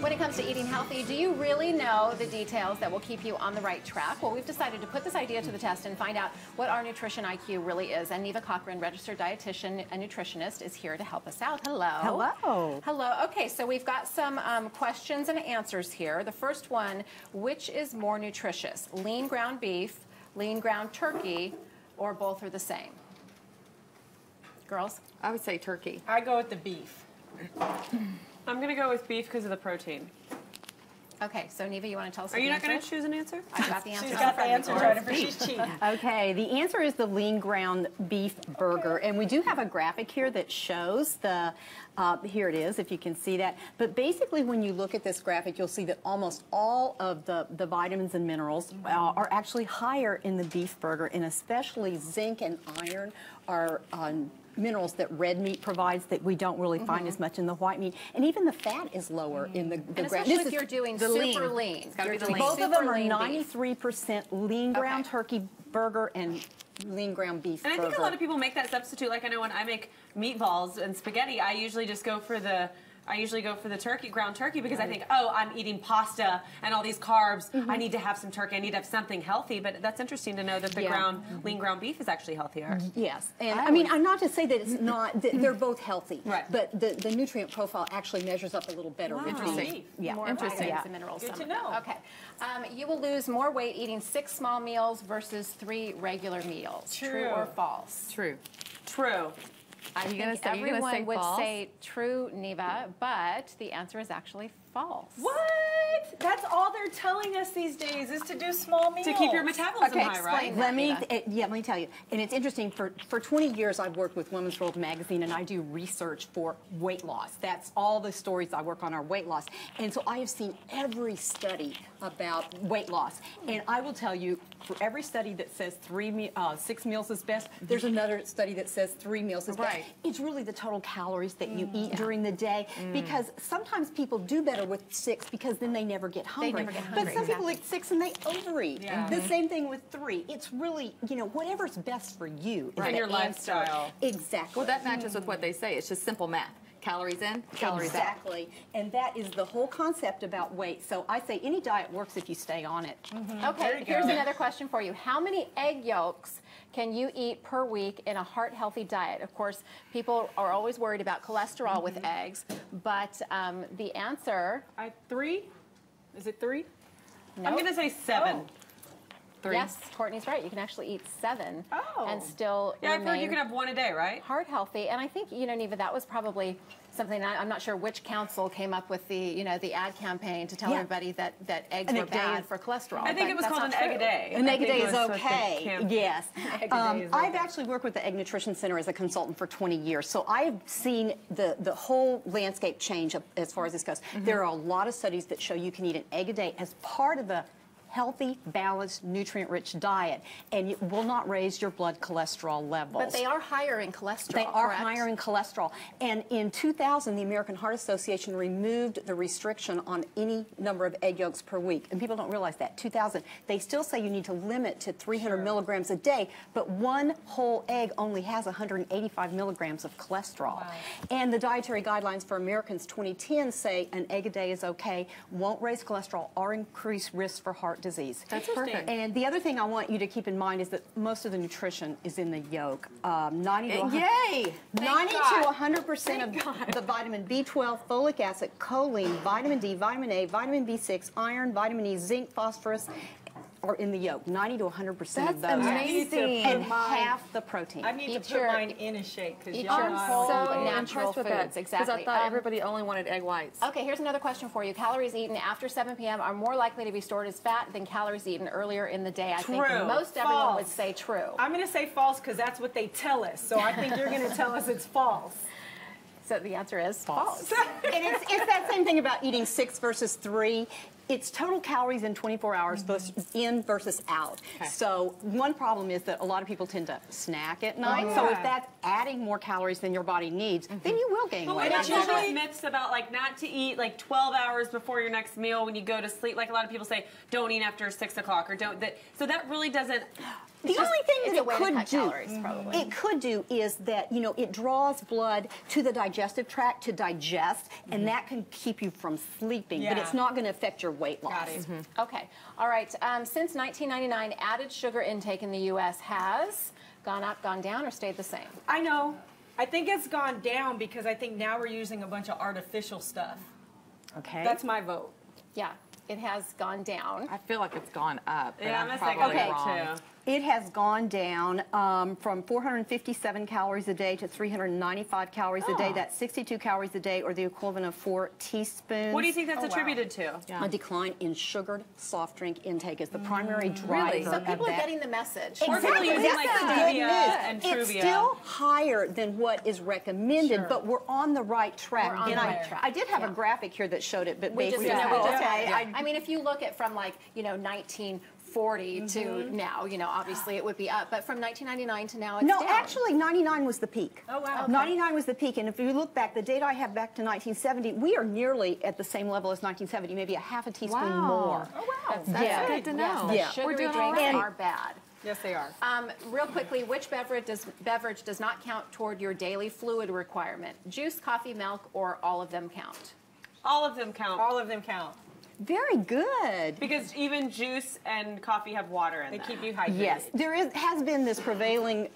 When it comes to eating healthy, do you really know the details that will keep you on the right track? Well, we've decided to put this idea to the test and find out what our nutrition IQ really is. And Neva Cochran, registered dietitian and nutritionist, is here to help us out. Hello. Hello. Hello. Okay, so we've got some questions and answers here. The first one, which is more nutritious? Lean ground beef, lean ground turkey, or both are the same? Girls? I would say turkey. I go with the beef. I'm going to go with beef because of the protein. Okay, so Neva, you want to tell us Are you not going to choose an answer? I got the answer. She's got the answer, Jennifer. She's cheating. Okay, the answer is the lean ground beef burger. And we do have a graphic here that shows the, here it is, if you can see that. But basically, when you look at this graphic, you'll see that almost all of the vitamins and minerals are actually higher in the beef burger, and especially zinc and iron are minerals that red meat provides that we don't really find as much in the white meat. And even the fat is lower in the ground. Especially if you're doing super lean. It's gotta be the lean. Both of them are 93% lean ground turkey burger and lean ground beef burger. And I think a lot of people make that substitute. Like I know when I make meatballs and spaghetti, I usually just go for the turkey, ground turkey, because I think, oh, I'm eating pasta and all these carbs. I need to have some turkey. I need to have something healthy. But that's interesting to know that the lean ground beef is actually healthier. Yes, and I mean, I'm not to say that it's not. They're both healthy, right? But the nutrient profile actually measures up a little better. Wow. Interesting. Yeah, more interesting. vitamins and minerals. Good to know. Okay, you will lose more weight eating 6 small meals versus 3 regular meals. True or false? True. True. I think everyone would say true, Neva, but the answer is actually false. What? That's all they're telling us these days is to do small meals. To keep your metabolism high, right? Let me tell you. And it's interesting, for 20 years I've worked with Women's World magazine, and I do research for weight loss. That's all the stories I work on are weight loss. And so I have seen every study about weight loss. And I will tell you, for every study that says 6 meals is best, there's another study that says 3 meals is best. It's really the total calories that you eat during the day, because sometimes people do better with 6 because then they never get hungry. But some people eat 6 and they overeat. The same thing with 3. It's really, whatever's best for you. And your lifestyle. Exactly. Well, that matches with what they say. It's just simple math. Calories in, calories out. Exactly. And that is the whole concept about weight. So I say any diet works if you stay on it. Okay, here's another question for you. How many egg yolks can you eat per week in a heart-healthy diet? Of course, people are always worried about cholesterol with eggs, but the answer... 3? Is it 3? Nope. I'm going to say 7. 3. Yes, Courtney's right. You can actually eat 7 and still I've heard you can have 1 a day, right? Heart healthy. And I think, Neva, that was probably something, I'm not sure which council came up with the, the ad campaign to tell everybody that eggs were bad for cholesterol. I think it was called an egg a day. An egg a day is okay. Yes. I've actually worked with the Egg Nutrition Center as a consultant for 20 years, so I've seen the whole landscape change as far as this goes. There are a lot of studies that show you can eat an egg a day as part of the healthy, balanced, nutrient-rich diet, and it will not raise your blood cholesterol levels. But they are higher in cholesterol, They are higher in cholesterol. And in 2000, the American Heart Association removed the restriction on any number of egg yolks per week. And people don't realize that. 2000, they still say you need to limit to 300 milligrams a day, but 1 whole egg only has 185 milligrams of cholesterol. And the dietary guidelines for Americans 2010 say an egg a day is okay, won't raise cholesterol or increase risk for heart disease. That's perfect. And the other thing I want you to keep in mind is that most of the nutrition is in the yolk. 90 to 100% of the vitamin B12, folic acid, choline, vitamin D, vitamin A, vitamin B6, iron, vitamin E, zinc, phosphorus are in the yolk. 90 to 100% of those. That's amazing. And half the protein. I need to put mine in a shake because y'all are so natural foods. Exactly. Because I thought everybody only wanted egg whites. Okay, here's another question for you. Calories eaten after 7 p.m. are more likely to be stored as fat than calories eaten earlier in the day. I think most everyone would say true. I'm going to say false because that's what they tell us. So I think you're going to tell us it's false. So the answer is false. And it's that same thing about eating 6 versus 3. It's total calories in 24 hours in versus out. So one problem is that a lot of people tend to snack at night. So if that's adding more calories than your body needs, then you will gain weight. But there's usually myths about like not to eat like 12 hours before your next meal when you go to sleep. Like a lot of people say, don't eat after 6 o'clock or don't. So that really doesn't. The only thing that It's a way it to could cut do, calories, probably. it could do is that, you know, it draws blood to the digestive tract to digest, and that can keep you from sleeping, but it's not going to affect your weight loss. Okay. All right. Since 1999, added sugar intake in the U.S. has gone up, gone down, or stayed the same? I know. I think it's gone down because I think now we're using a bunch of artificial stuff. Okay. That's my vote. Yeah. It has gone down. I feel like it's gone up. But Yeah, I'm I'm probably saying wrong. too. It has gone down from 457 calories a day to 395 calories a day. That's 62 calories a day, or the equivalent of 4 teaspoons. What do you think that's attributed to? A decline in sugared soft drink intake is the primary driver So of people are that. getting the message. Or people Exactly. using That's like the good stevia news. and It's Truvia. still higher than what is recommended, but we're on the right track. We're on And the right track. I did have a graphic here that showed it, but We just basically, did. okay. I mean, if you look at from like, you know, 1940 to now, you know, obviously it would be up, but from 1999 to now it's No, down. actually, 99 was the peak. Oh, wow. 99 was the peak, and if you look back, the data I have back to 1970, we are nearly at the same level as 1970, maybe a half a teaspoon more. Oh, wow. That's good to know. Yes, the Yeah. sugary We're doing all drinks right. are bad. Yes, they are. Real quickly, which beverage does not count toward your daily fluid requirement? Juice, coffee, milk, or all of them count? All of them count. All of them count. Very good. Because even juice and coffee have water in They them. keep you hydrated. Yes, has been this prevailing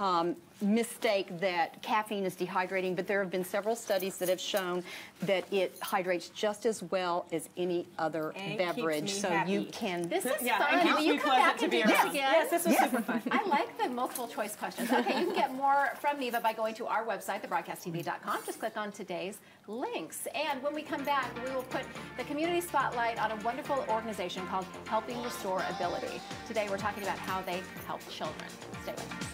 mistake that caffeine is dehydrating, but there have been several studies that have shown that it hydrates just as well as any other And keeps beverage. me So happy. you can. This is Yeah, fun. and keeps Will you me come pleasant back to and be do this around. again? Yes, this was super fun. I like the multiple choice questions. Okay, you can get more from Neva by going to our website, thebroadcasttv.com. Just click on today's links. And when we come back, we will put the community spotlight on a wonderful organization called Helping Restore Ability. Today we're talking about how they help children. Stay with us.